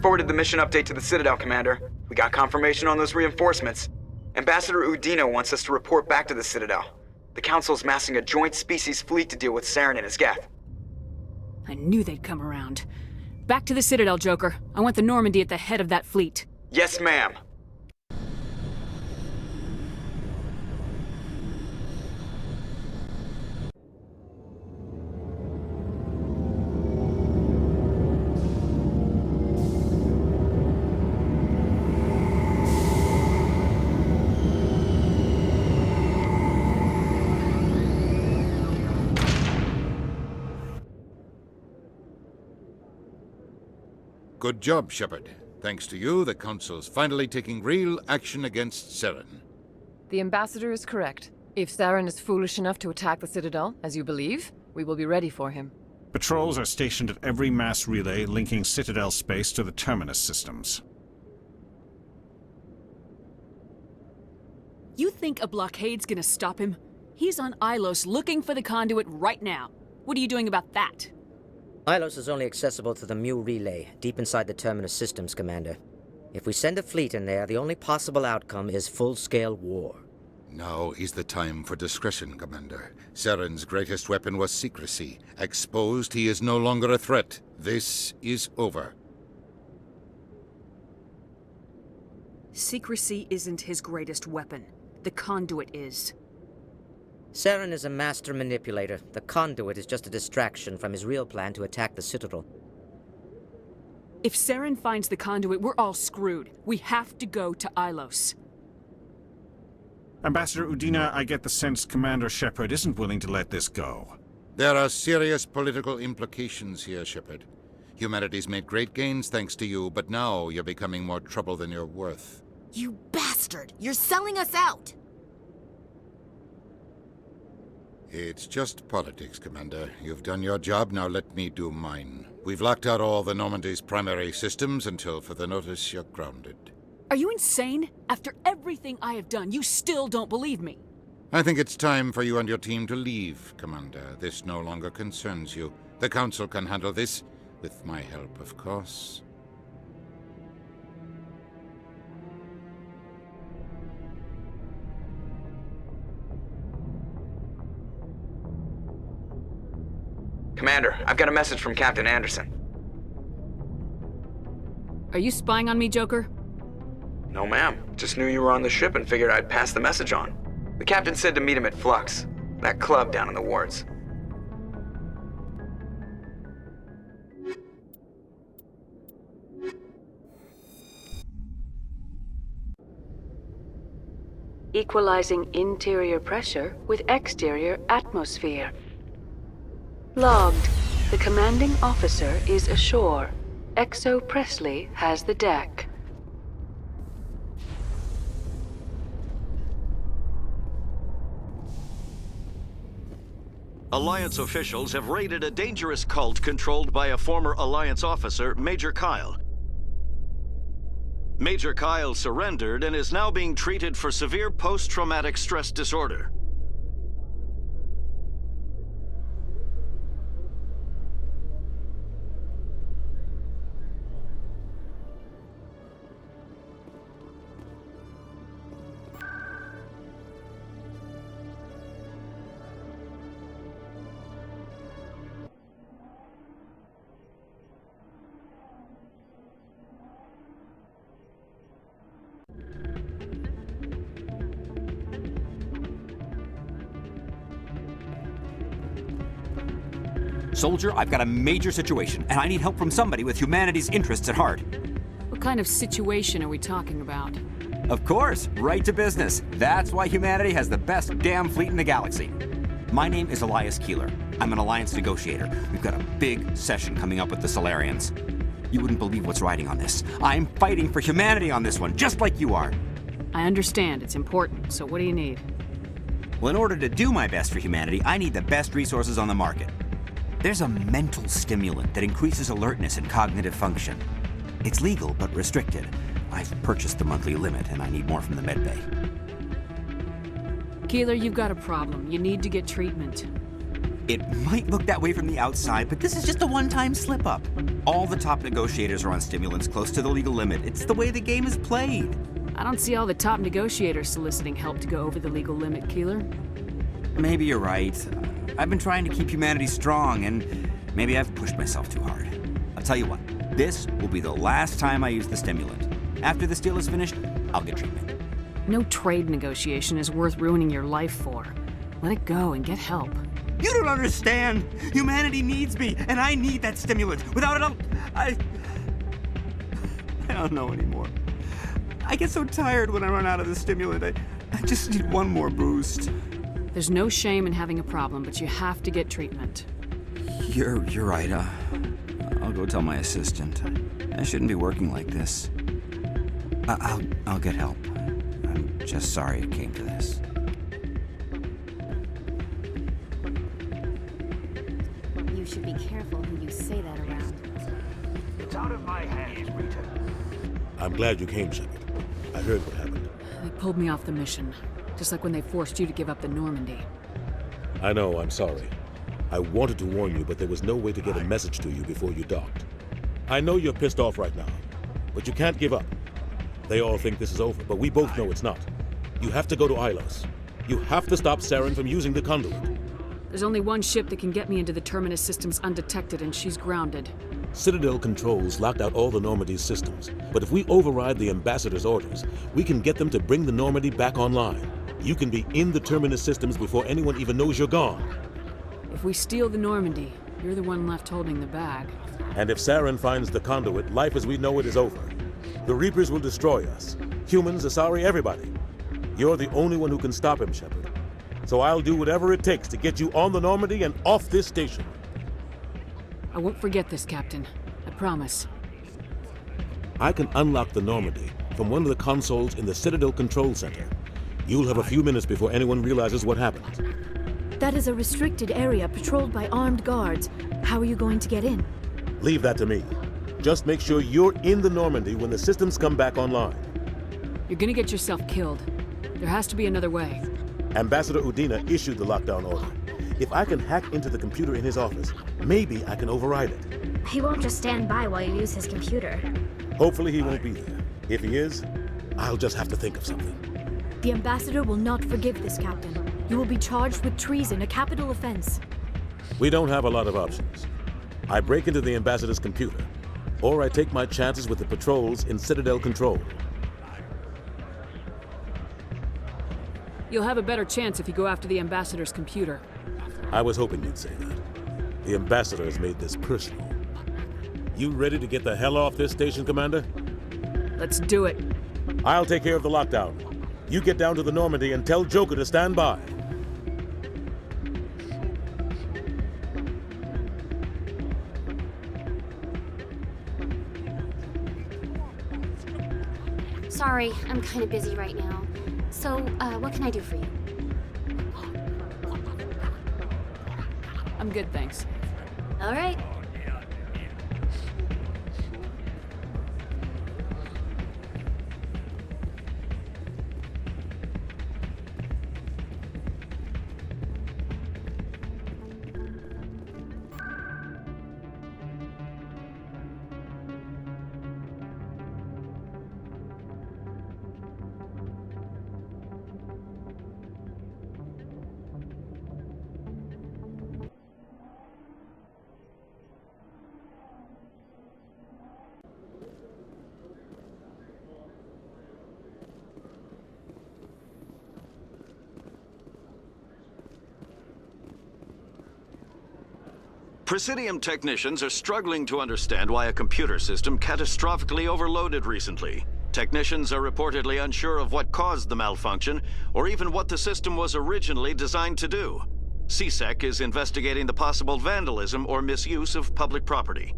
forwarded the mission update to the Citadel, Commander. We got confirmation on those reinforcements. Ambassador Udina wants us to report back to the Citadel. The Council's massing a joint species fleet to deal with Saren and his Geth. I knew they'd come around. Back to the Citadel, Joker. I want the Normandy at the head of that fleet. Yes, ma'am. Good job, Shepard. Thanks to you, the Council's finally taking real action against Saren. The Ambassador is correct. If Saren is foolish enough to attack the Citadel, as you believe, we will be ready for him. Patrols are stationed at every mass relay linking Citadel space to the Terminus systems. You think a blockade's gonna stop him? He's on Ilos looking for the conduit right now. What are you doing about that? Ilos is only accessible to the Mu relay, deep inside the Terminus systems, Commander. If we send a fleet in there, the only possible outcome is full-scale war. Now is the time for discretion, Commander. Saren's greatest weapon was secrecy. Exposed, he is no longer a threat. This is over. Secrecy isn't his greatest weapon. The conduit is. Saren is a master manipulator. The conduit is just a distraction from his real plan to attack the Citadel. If Saren finds the conduit, we're all screwed. We have to go to Ilos. Ambassador Udina, I get the sense Commander Shepard isn't willing to let this go. There are serious political implications here, Shepard. Humanity's made great gains thanks to you, but now you're becoming more trouble than you're worth. You bastard! You're selling us out! It's just politics, Commander. You've done your job, now let me do mine. We've locked out all the Normandy's primary systems until further notice you're grounded. Are you insane? After everything I have done, you still don't believe me. I think it's time for you and your team to leave, Commander. This no longer concerns you. The Council can handle this, with my help, of course. Commander, I've got a message from Captain Anderson. Are you spying on me, Joker? No, ma'am. Just knew you were on the ship and figured I'd pass the message on. The captain said to meet him at Flux, that club down in the wards. Equalizing interior pressure with exterior atmosphere. Logged. The commanding officer is ashore. Exo Presley has the deck. Alliance officials have raided a dangerous cult controlled by a former Alliance officer, Major Kyle. Major Kyle surrendered and is now being treated for severe post-traumatic stress disorder. Soldier, I've got a major situation, and I need help from somebody with humanity's interests at heart. What kind of situation are we talking about? Of course, right to business. That's why humanity has the best damn fleet in the galaxy. My name is Elias Keeler. I'm an Alliance negotiator. We've got a big session coming up with the Solarians. You wouldn't believe what's riding on this. I'm fighting for humanity on this one, just like you are. I understand. It's important. So what do you need? Well, in order to do my best for humanity, I need the best resources on the market. There's a mental stimulant that increases alertness and cognitive function. It's legal, but restricted. I've purchased the monthly limit, and I need more from the medbay. Keeler, you've got a problem. You need to get treatment. It might look that way from the outside, but this is just a one-time slip-up. All the top negotiators are on stimulants close to the legal limit. It's the way the game is played. I don't see all the top negotiators soliciting help to go over the legal limit, Keeler. Maybe you're right. I've been trying to keep humanity strong, and maybe I've pushed myself too hard. I'll tell you what, this will be the last time I use the stimulant. After this deal is finished, I'll get treatment. No trade negotiation is worth ruining your life for. Let it go and get help. You don't understand! Humanity needs me, and I need that stimulant. Without it, I don't know anymore. I get so tired when I run out of the stimulant. I just need one more boost. There's no shame in having a problem, but you have to get treatment. You're right. I'll go tell my assistant. I shouldn't be working like this. I'll get help. I'm just sorry it came to this. You should be careful who you say that around. It's out of my hands, Rita. I'm glad you came, Shepard. I heard what happened. They pulled me off the mission, just like when they forced you to give up the Normandy. I know, I'm sorry. I wanted to warn you, but there was no way to get a message to you before you docked. I know you're pissed off right now, but you can't give up. They all think this is over, but we both know it's not. You have to go to Ilos. You have to stop Saren from using the conduit. There's only one ship that can get me into the terminus systems undetected, and she's grounded. Citadel controls locked out all the Normandy's systems, but if we override the ambassador's orders, we can get them to bring the Normandy back online. You can be in the terminus systems before anyone even knows you're gone. If we steal the Normandy, you're the one left holding the bag. And if Saren finds the conduit, life as we know it is over. The Reapers will destroy us. Humans, Asari, everybody. You're the only one who can stop him, Shepard. So I'll do whatever it takes to get you on the Normandy and off this station. I won't forget this, Captain. I promise. I can unlock the Normandy from one of the consoles in the Citadel Control Center. You'll have a few minutes before anyone realizes what happened. That is a restricted area patrolled by armed guards. How are you going to get in? Leave that to me. Just make sure you're in the Normandy when the systems come back online. You're gonna get yourself killed. There has to be another way. Ambassador Udina issued the lockdown order. If I can hack into the computer in his office, maybe I can override it. He won't just stand by while you use his computer. Hopefully he won't be there. If he is, I'll just have to think of something. The ambassador will not forgive this, Captain. You will be charged with treason, a capital offense. We don't have a lot of options. I break into the ambassador's computer, or I take my chances with the patrols in Citadel Control. You'll have a better chance if you go after the ambassador's computer. I was hoping you'd say that. The ambassador has made this personal. You ready to get the hell off this station, Commander? Let's do it. I'll take care of the lockdown. You get down to the Normandy and tell Joker to stand by. Sorry, I'm kind of busy right now. So, what can I do for you? I'm good, thanks. All right. Presidium technicians are struggling to understand why a computer system catastrophically overloaded recently. Technicians are reportedly unsure of what caused the malfunction, or even what the system was originally designed to do. CSEC is investigating the possible vandalism or misuse of public property.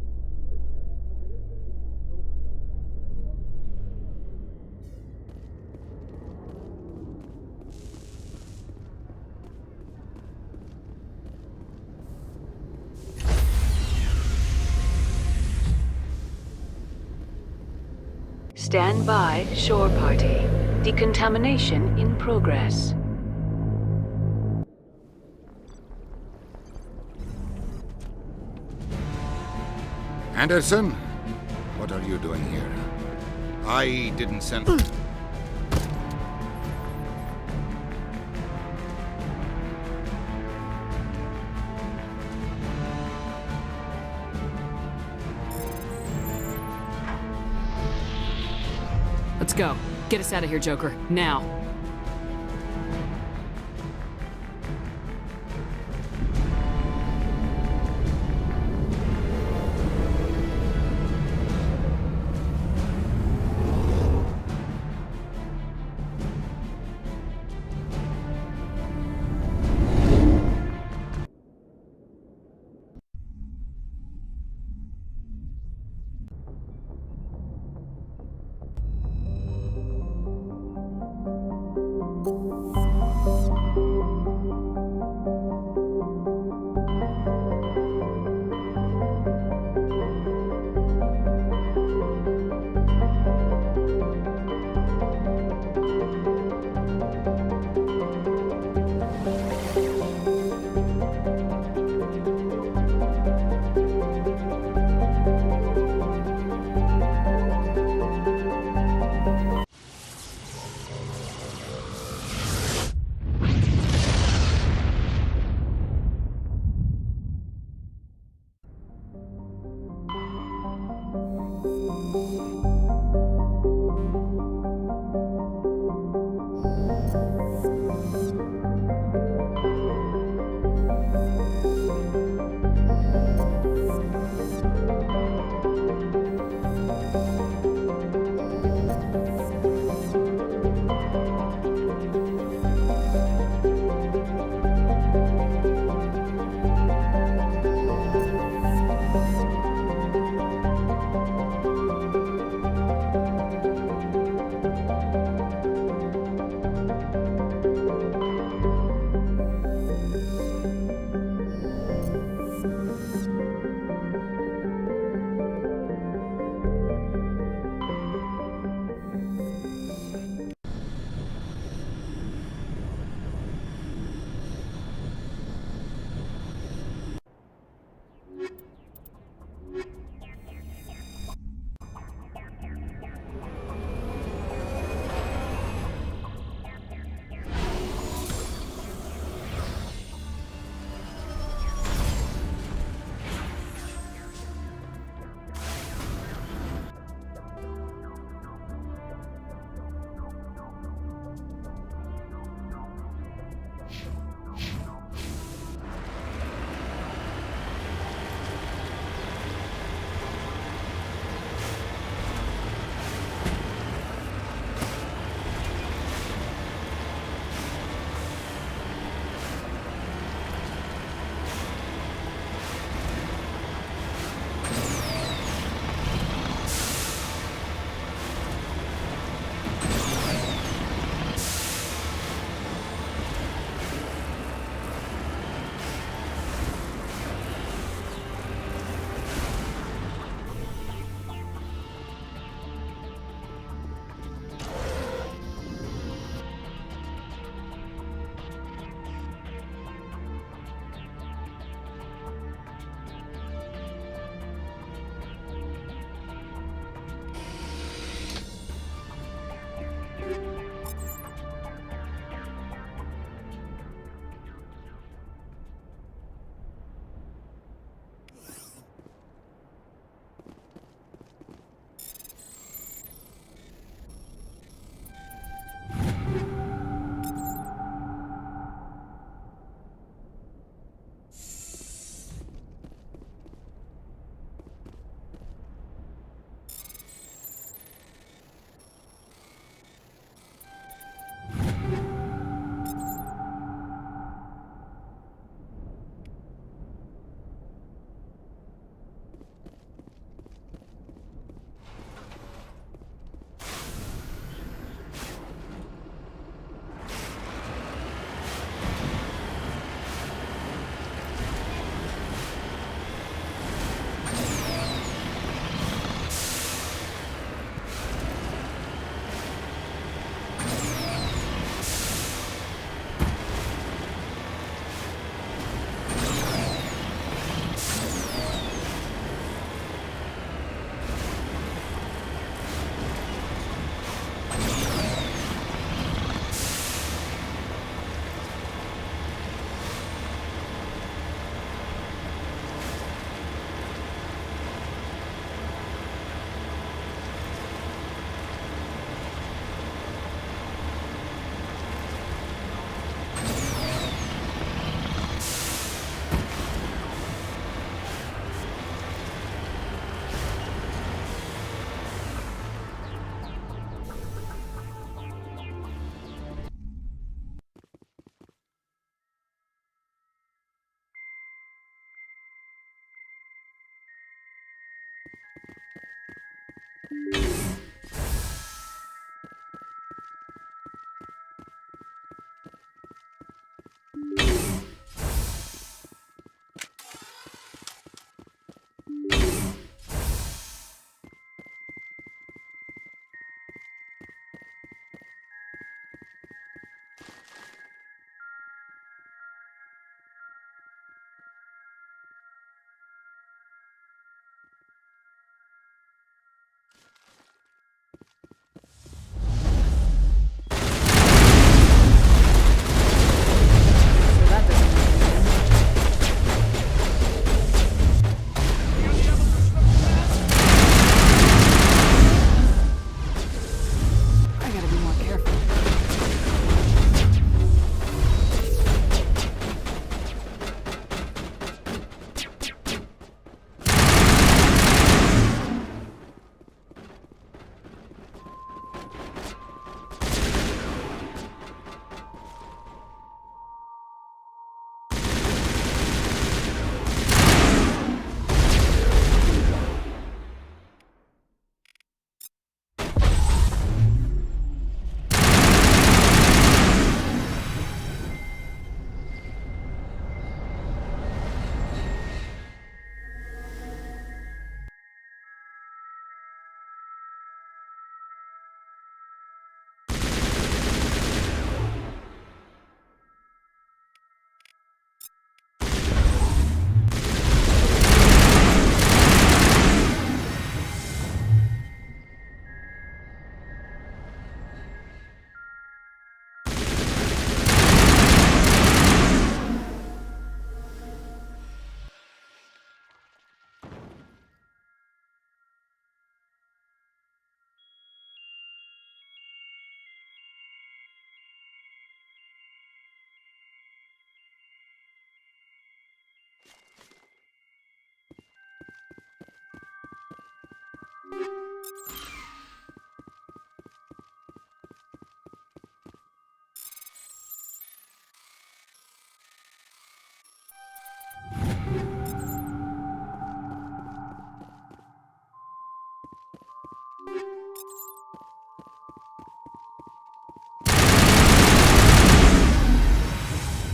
Stand by, shore party. Decontamination in progress. Anderson, what are you doing here? I didn't send... Let's go. Get us out of here, Joker. Now.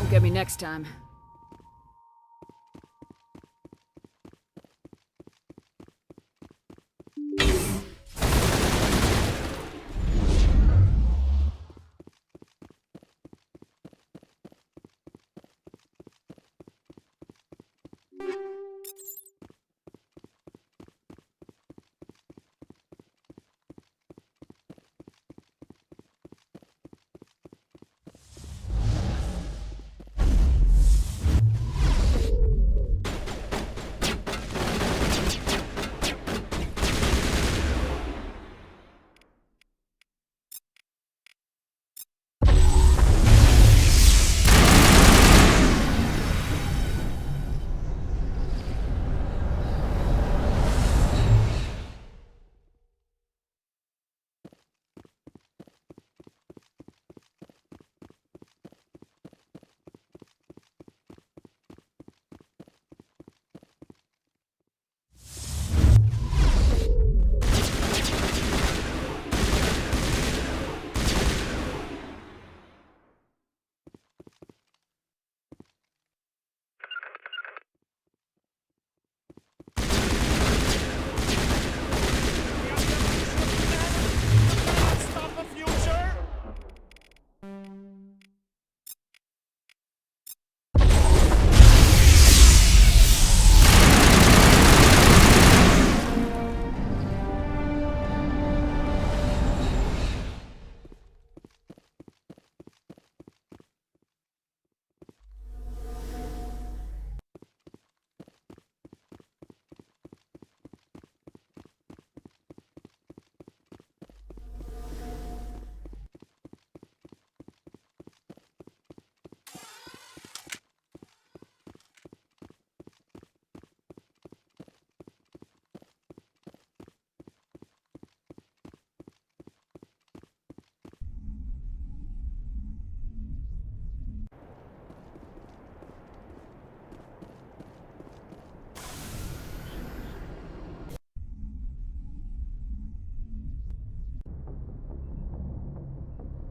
Won't get me next time.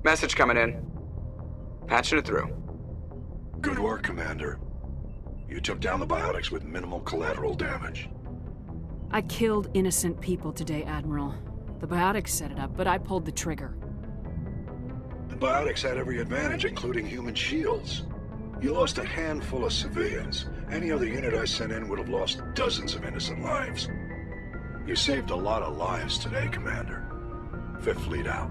Message coming in. Patching it through. Good work, Commander. You took down the biotics with minimal collateral damage. I killed innocent people today, Admiral. The biotics set it up, but I pulled the trigger. The biotics had every advantage, including human shields. You lost a handful of civilians. Any other unit I sent in would have lost dozens of innocent lives. You saved a lot of lives today, Commander. Fifth Fleet out.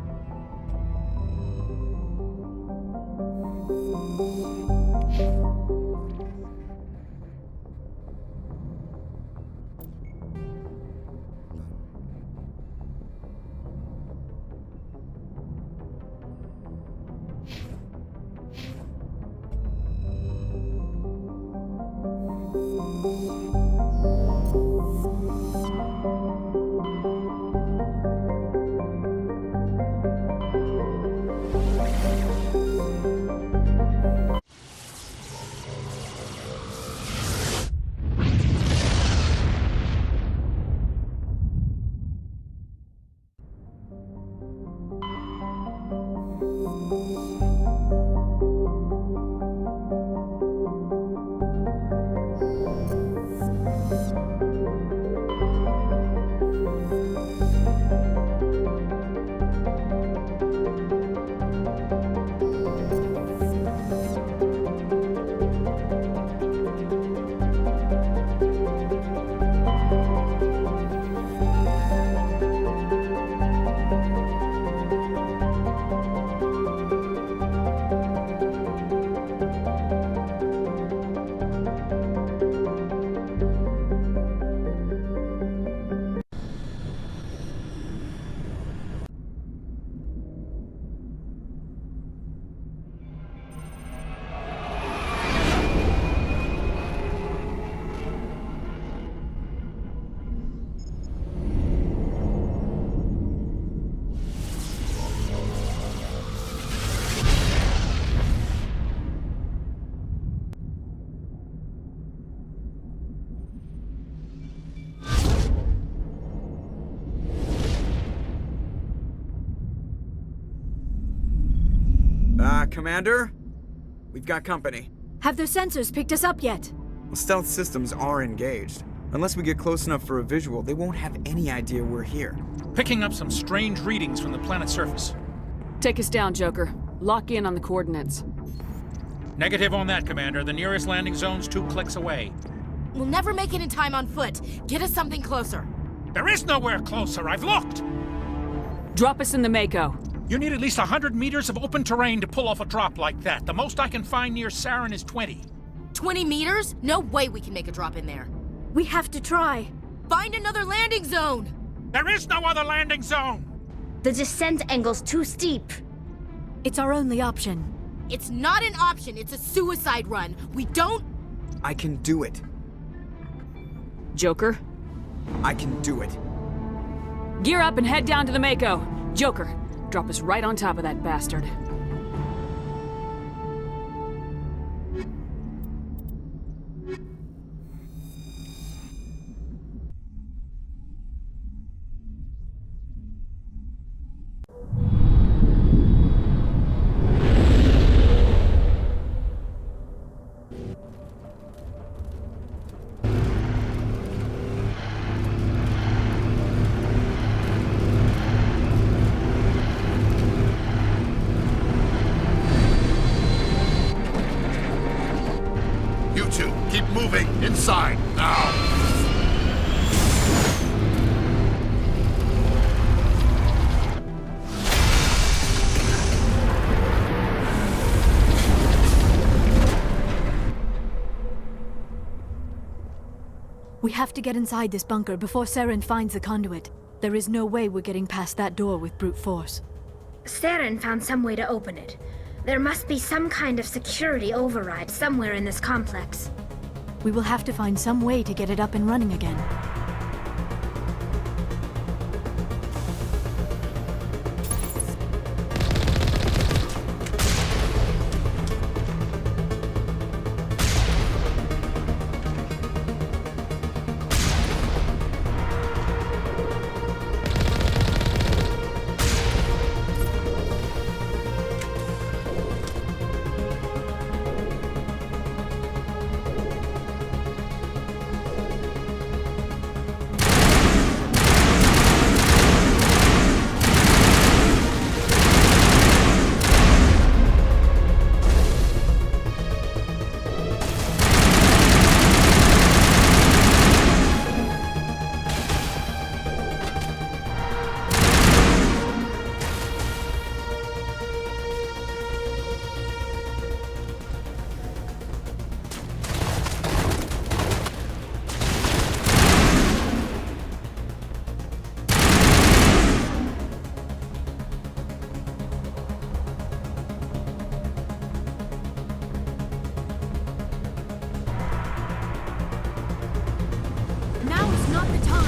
Commander? We've got company. Have their sensors picked us up yet? Well, stealth systems are engaged. Unless we get close enough for a visual, they won't have any idea we're here. Picking up some strange readings from the planet's surface. Take us down, Joker. Lock in on the coordinates. Negative on that, Commander. The nearest landing zone's 2 clicks away. We'll never make it in time on foot. Get us something closer. There is nowhere closer. I've looked. Drop us in the Mako. You need at least 100 meters of open terrain to pull off a drop like that. The most I can find near Saren is 20. 20 meters? No way we can make a drop in there. We have to try. Find another landing zone! There is no other landing zone! The descent angle's too steep. It's our only option. It's not an option, it's a suicide run. We don't... I can do it. Joker? I can do it. Gear up and head down to the Mako. Joker, drop us right on top of that bastard. Keep moving! Inside! Now! We have to get inside this bunker before Saren finds the conduit. There is no way we're getting past that door with brute force. Saren found some way to open it. There must be some kind of security override somewhere in this complex. We will have to find some way to get it up and running again. not the time.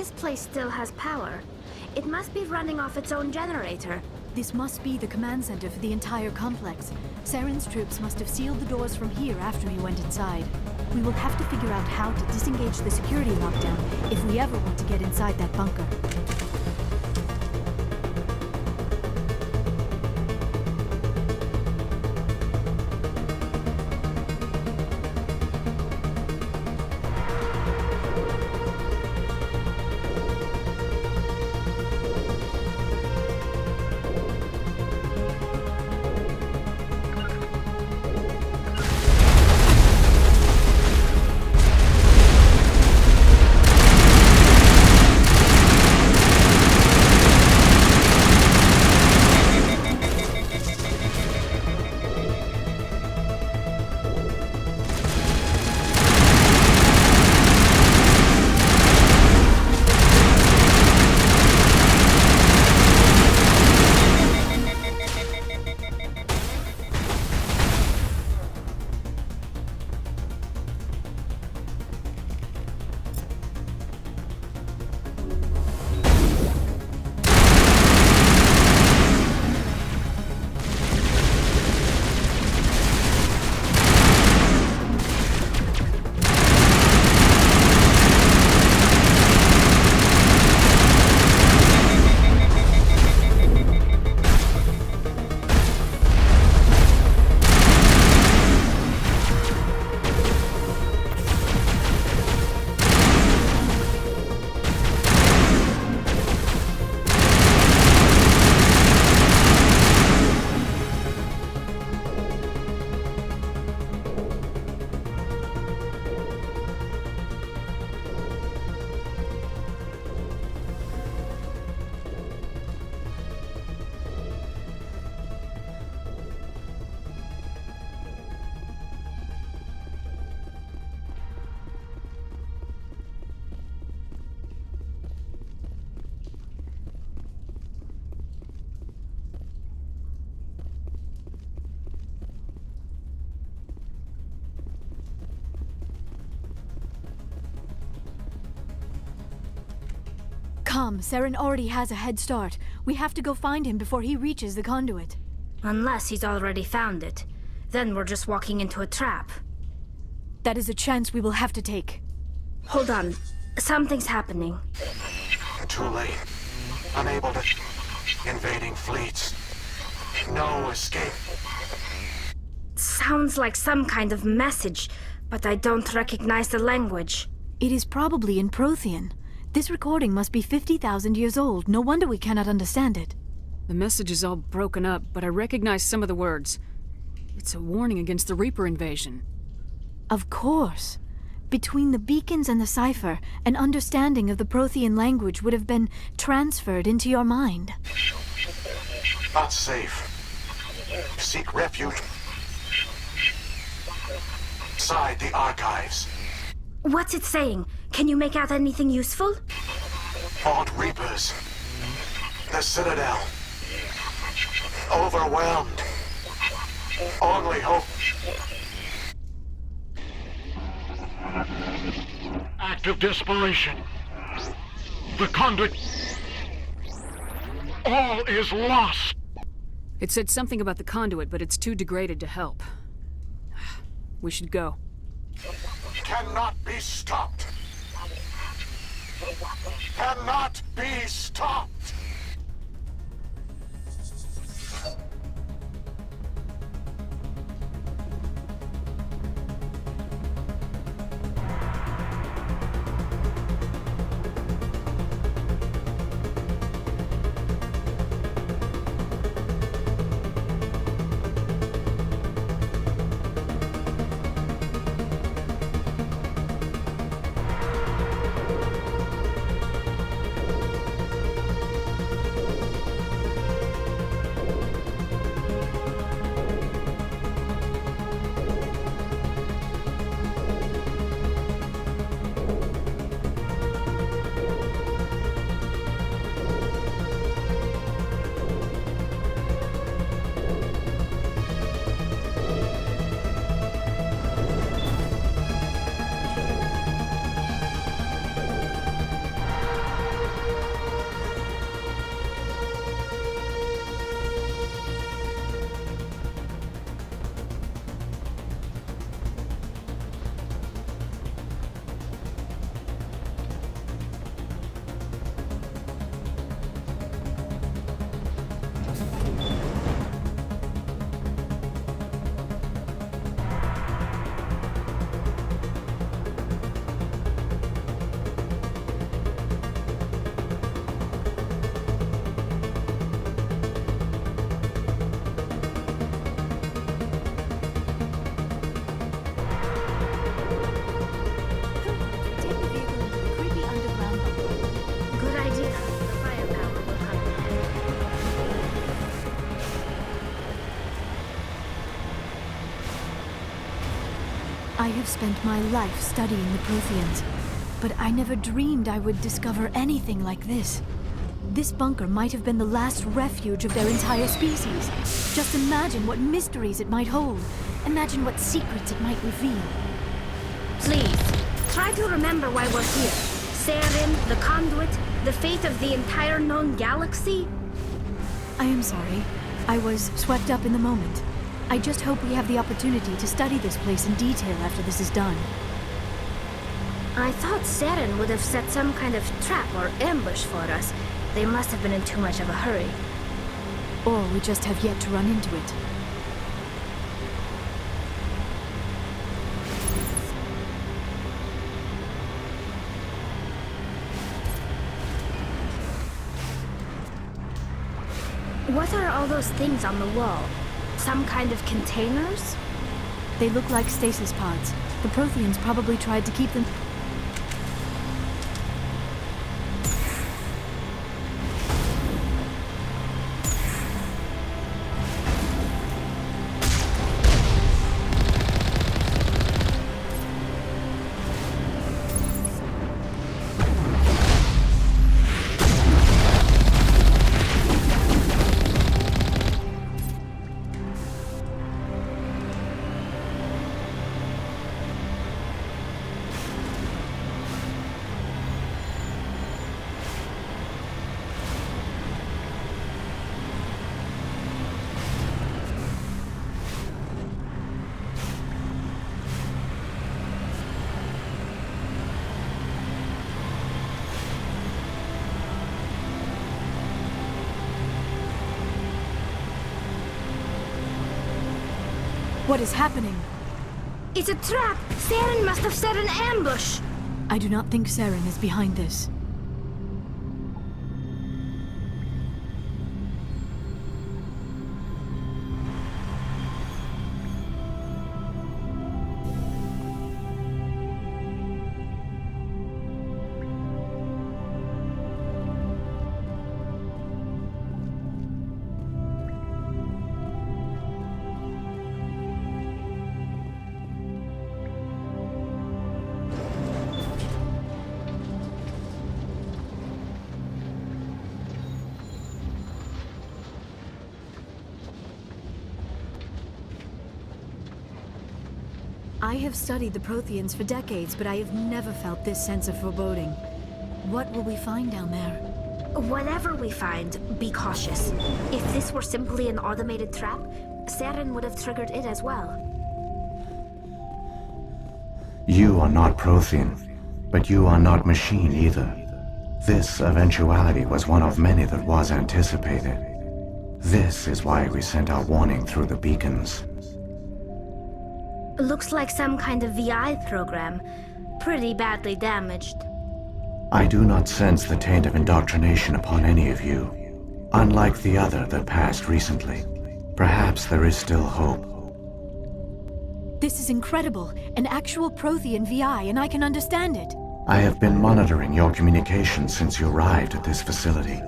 This place still has power. It must be running off its own generator. This must be the command center for the entire complex. Saren's troops must have sealed the doors from here after he went inside. We will have to figure out how to disengage the security lockdown if we ever want to get inside that bunker. Come, Saren already has a head start. We have to go find him before he reaches the conduit. Unless he's already found it. Then we're just walking into a trap. That is a chance we will have to take. Hold on. Something's happening. Too late. Unable to... Invading fleets. No escape. Sounds like some kind of message, but I don't recognize the language. It is probably in Prothean. This recording must be 50,000 years old. No wonder we cannot understand it. The message is all broken up, but I recognize some of the words. It's a warning against the Reaper invasion. Of course. Between the beacons and the cipher, an understanding of the Prothean language would have been transferred into your mind. Not safe. Seek refuge inside the archives. What's it saying? Can you make out anything useful? Fought Reapers. The Citadel. Overwhelmed. Only hope. Act of desperation. The conduit. All is lost. It said something about the conduit, but it's too degraded to help. We should go. Cannot be stopped. Cannot be stopped. I have spent my life studying the Protheans, but I never dreamed I would discover anything like this. This bunker might have been the last refuge of their entire species. Just imagine what mysteries it might hold. Imagine what secrets it might reveal. Please, try to remember why we're here. Saren, the conduit, the fate of the entire known galaxy. I am sorry. I was swept up in the moment. I just hope we have the opportunity to study this place in detail after this is done. I thought Saren would have set some kind of trap or ambush for us. They must have been in too much of a hurry. Or we just have yet to run into it. What are all those things on the wall? Some kind of containers? They look like stasis pods. The Protheans probably tried to keep them... What is happening? It's a trap! Saren must have set an ambush! I do not think Saren is behind this. I have studied the Protheans for decades, but I have never felt this sense of foreboding. What will we find down there? Whatever we find, be cautious. If this were simply an automated trap, Saren would have triggered it as well. You are not Prothean, but you are not machine either. This eventuality was one of many that was anticipated. This is why we sent our warning through the beacons. Looks like some kind of VI program. Pretty badly damaged. I do not sense the taint of indoctrination upon any of you, unlike the other that passed recently. Perhaps there is still hope. This is incredible. An actual Prothean VI, and I can understand it. I have been monitoring your communications since you arrived at this facility.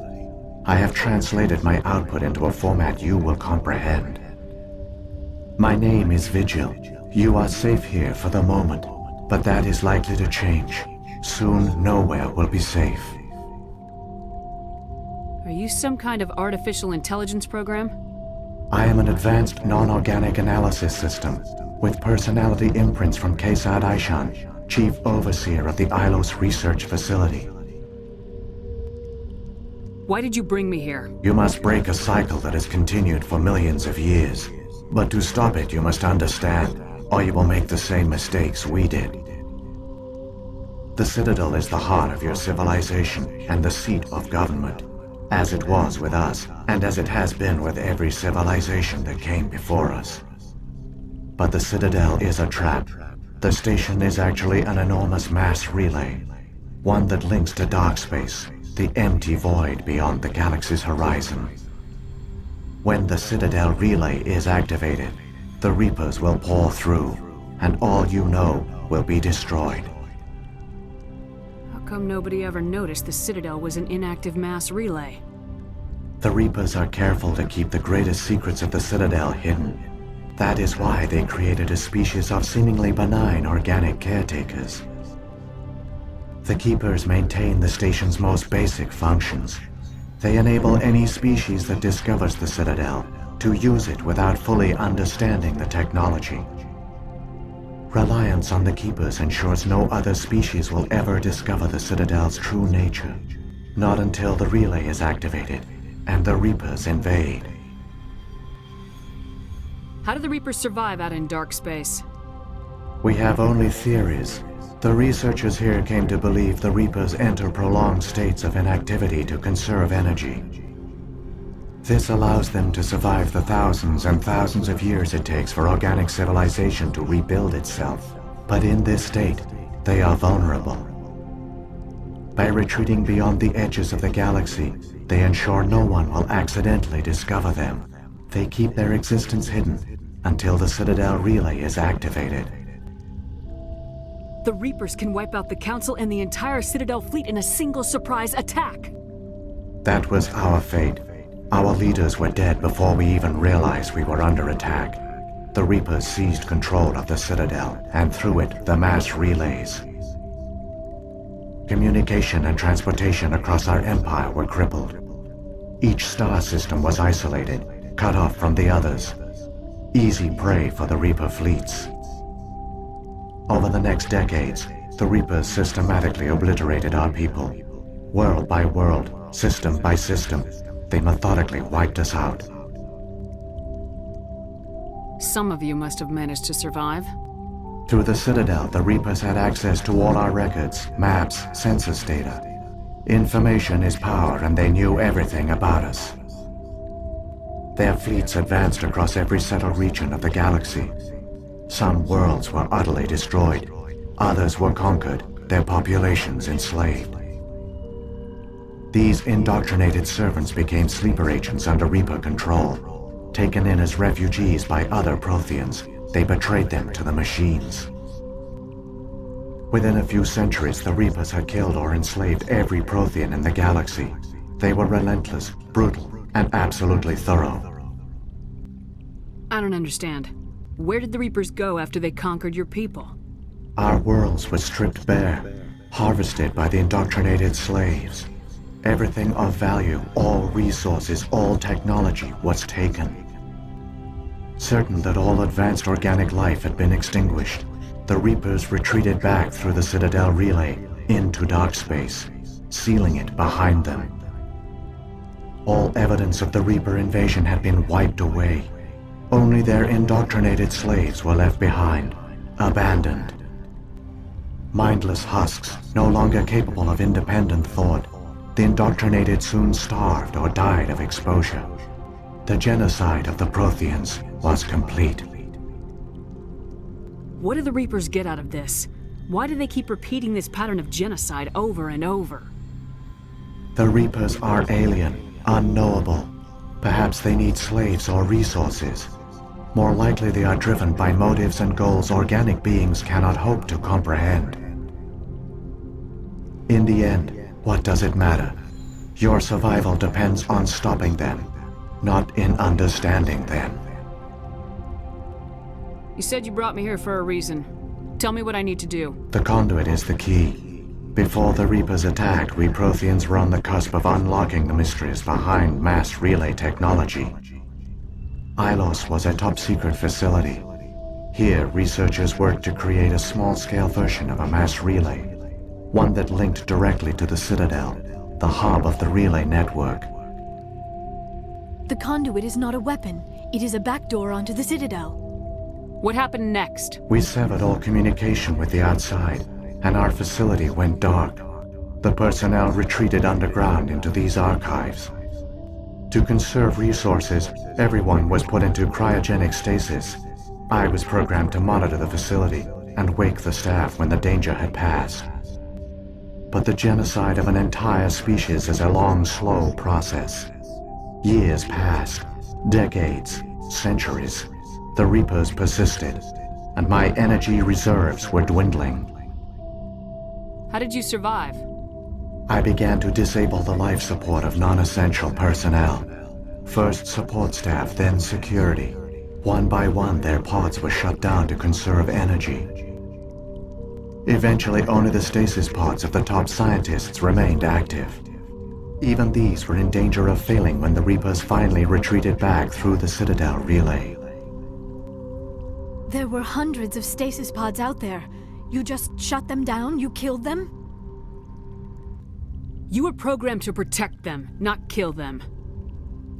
I have translated my output into a format you will comprehend. My name is Vigil. You are safe here for the moment, but that is likely to change. Soon, nowhere will be safe. Are you some kind of artificial intelligence program? I am an advanced non-organic analysis system, with personality imprints from Kesad Aishan, Chief Overseer of the Ilos Research Facility. Why did you bring me here? You must break a cycle that has continued for millions of years. But to stop it, you must understand, or you will make the same mistakes we did. The Citadel is the heart of your civilization and the seat of government, as it was with us, and as it has been with every civilization that came before us. But the Citadel is a trap. The station is actually an enormous mass relay, one that links to dark space, the empty void beyond the galaxy's horizon. When the Citadel relay is activated, the Reapers will pour through, and all you know will be destroyed. How come nobody ever noticed the Citadel was an inactive mass relay? The Reapers are careful to keep the greatest secrets of the Citadel hidden. That is why they created a species of seemingly benign organic caretakers. The Keepers maintain the station's most basic functions. They enable any species that discovers the Citadel to use it without fully understanding the technology. Reliance on the Keepers ensures no other species will ever discover the Citadel's true nature. Not until the relay is activated and the Reapers invade. How do the Reapers survive out in dark space? We have only theories. The researchers here came to believe the Reapers enter prolonged states of inactivity to conserve energy. This allows them to survive the thousands and thousands of years it takes for organic civilization to rebuild itself. But in this state, they are vulnerable. By retreating beyond the edges of the galaxy, they ensure no one will accidentally discover them. They keep their existence hidden until the Citadel relay is activated. The Reapers can wipe out the Council and the entire Citadel fleet in a single surprise attack. That was our fate. Our leaders were dead before we even realized we were under attack. The Reapers seized control of the Citadel, and through it, the mass relays. Communication and transportation across our empire were crippled. Each star system was isolated, cut off from the others. Easy prey for the Reaper fleets. Over the next decades, the Reapers systematically obliterated our people. World by world, system by system, they methodically wiped us out. Some of you must have managed to survive. Through the Citadel, the Reapers had access to all our records, maps, census data. Information is power, and they knew everything about us. Their fleets advanced across every settled region of the galaxy. Some worlds were utterly destroyed. Others were conquered, their populations enslaved. These indoctrinated servants became sleeper agents under Reaper control. Taken in as refugees by other Protheans, they betrayed them to the machines. Within a few centuries, the Reapers had killed or enslaved every Prothean in the galaxy. They were relentless, brutal, and absolutely thorough. I don't understand. Where did the Reapers go after they conquered your people? Our worlds were stripped bare, harvested by the indoctrinated slaves. Everything of value, all resources, all technology was taken. Certain that all advanced organic life had been extinguished, the Reapers retreated back through the Citadel relay into dark space, sealing it behind them. All evidence of the Reaper invasion had been wiped away. Only their indoctrinated slaves were left behind, abandoned. Mindless husks, no longer capable of independent thought, the indoctrinated soon starved or died of exposure. The genocide of the Protheans was complete. What do the Reapers get out of this? Why do they keep repeating this pattern of genocide over and over? The Reapers are alien, unknowable. Perhaps they need slaves or resources. More likely they are driven by motives and goals organic beings cannot hope to comprehend. In the end, what does it matter? Your survival depends on stopping them, not in understanding them. You said you brought me here for a reason. Tell me what I need to do. The conduit is the key. Before the Reapers attacked, we Protheans were on the cusp of unlocking the mysteries behind mass relay technology. Ilos was a top-secret facility. Here, researchers worked to create a small-scale version of a mass relay, one that linked directly to the Citadel, the hub of the relay network. The conduit is not a weapon. It is a backdoor onto the Citadel. What happened next? We severed all communication with the outside, and our facility went dark. The personnel retreated underground into these archives. To conserve resources, everyone was put into cryogenic stasis. I was programmed to monitor the facility and wake the staff when the danger had passed. But the genocide of an entire species is a long, slow process. Years passed, decades, centuries. The Reapers persisted, and my energy reserves were dwindling. How did you survive? I began to disable the life support of non-essential personnel. First support staff, then security. One by one, their pods were shut down to conserve energy. Eventually, only the stasis pods of the top scientists remained active. Even these were in danger of failing when the Reapers finally retreated back through the Citadel relay. There were hundreds of stasis pods out there. You just shut them down? You killed them? You were programmed to protect them, not kill them.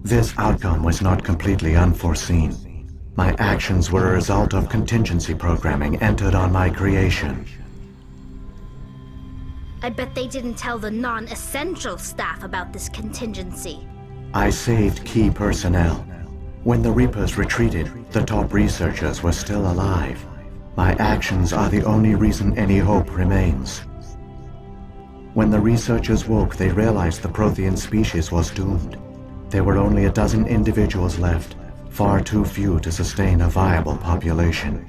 This outcome was not completely unforeseen. My actions were a result of contingency programming entered on my creation. I bet they didn't tell the non-essential staff about this contingency. I saved key personnel. When the Reapers retreated, the top researchers were still alive. My actions are the only reason any hope remains. When the researchers woke, they realized the Prothean species was doomed. There were only a dozen individuals left, far too few to sustain a viable population.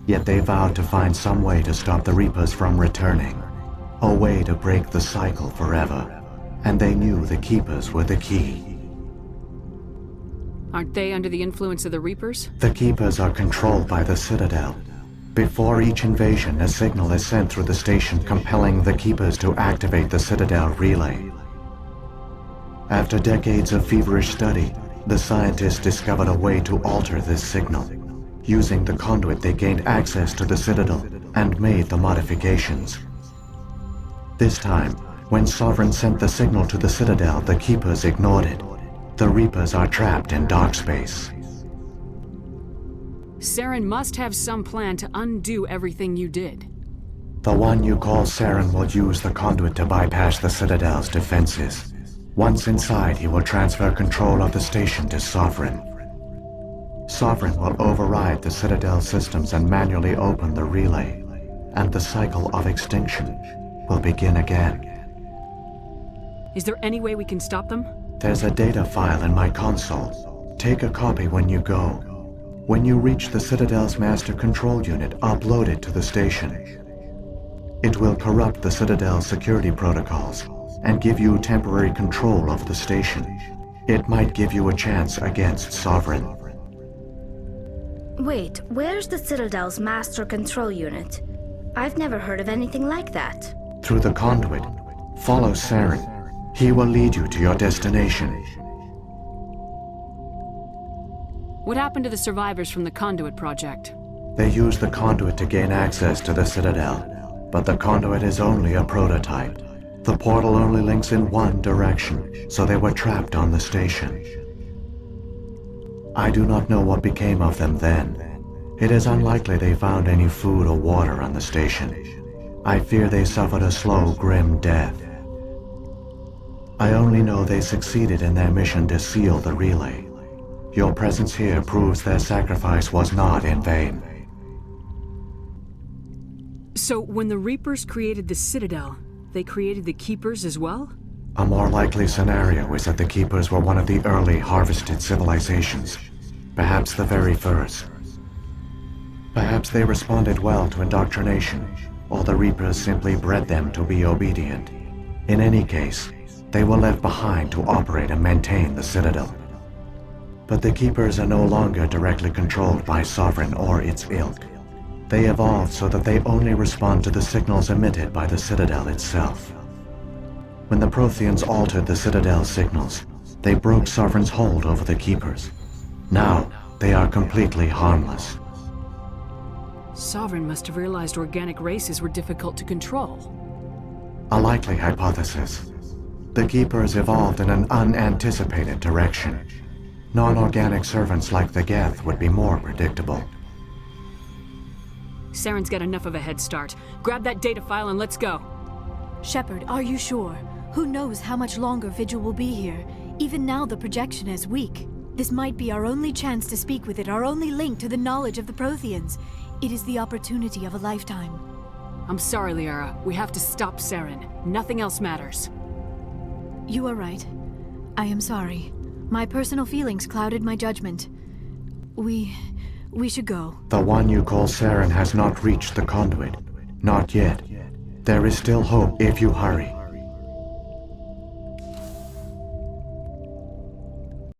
Yet they vowed to find some way to stop the Reapers from returning. A way to break the cycle forever. And they knew the Keepers were the key. Aren't they under the influence of the Reapers? The Keepers are controlled by the Citadel. Before each invasion, a signal is sent through the station compelling the Keepers to activate the Citadel relay. After decades of feverish study, the scientists discovered a way to alter this signal. Using the conduit, they gained access to the Citadel and made the modifications. This time, when Saren sent the signal to the Citadel, the Keepers ignored it. The Reapers are trapped in dark space. Saren must have some plan to undo everything you did. The one you call Saren will use the conduit to bypass the Citadel's defenses. Once inside, he will transfer control of the station to Sovereign. Sovereign will override the Citadel systems and manually open the relay, and the cycle of extinction will begin again. Is there any way we can stop them? There's a data file in my console. Take a copy when you go. When you reach the Citadel's master control unit, upload it to the station. It will corrupt the Citadel's security protocols and give you temporary control of the station. It might give you a chance against Sovereign. Wait, where's the Citadel's master control unit? I've never heard of anything like that. Through the conduit, follow Saren. He will lead you to your destination. What happened to the survivors from the Conduit project? They used the conduit to gain access to the Citadel, but the conduit is only a prototype. The portal only links in one direction, so they were trapped on the station. I do not know what became of them then. It is unlikely they found any food or water on the station. I fear they suffered a slow, grim death. I only know they succeeded in their mission to seal the relay. Your presence here proves their sacrifice was not in vain. So, when the Reapers created the Citadel, they created the Keepers as well? A more likely scenario is that the Keepers were one of the early harvested civilizations. Perhaps the very first. Perhaps they responded well to indoctrination, or the Reapers simply bred them to be obedient. In any case, they were left behind to operate and maintain the Citadel. But the Keepers are no longer directly controlled by Sovereign or its ilk. They evolved so that they only respond to the signals emitted by the Citadel itself. When the Protheans altered the Citadel's signals, they broke Sovereign's hold over the Keepers. Now, they are completely harmless. Sovereign must have realized organic races were difficult to control. A likely hypothesis. The Keepers evolved in an unanticipated direction. Non-organic servants like the Geth would be more predictable. Saren's got enough of a head start. Grab that data file and let's go. Shepard, are you sure? Who knows how much longer Vigil will be here? Even now the projection is weak. This might be our only chance to speak with it, our only link to the knowledge of the Protheans. It is the opportunity of a lifetime. I'm sorry, Liara. We have to stop Saren. Nothing else matters. You are right. I am sorry. My personal feelings clouded my judgment. We should go. The one you call Saren has not reached the conduit. Not yet. There is still hope if you hurry.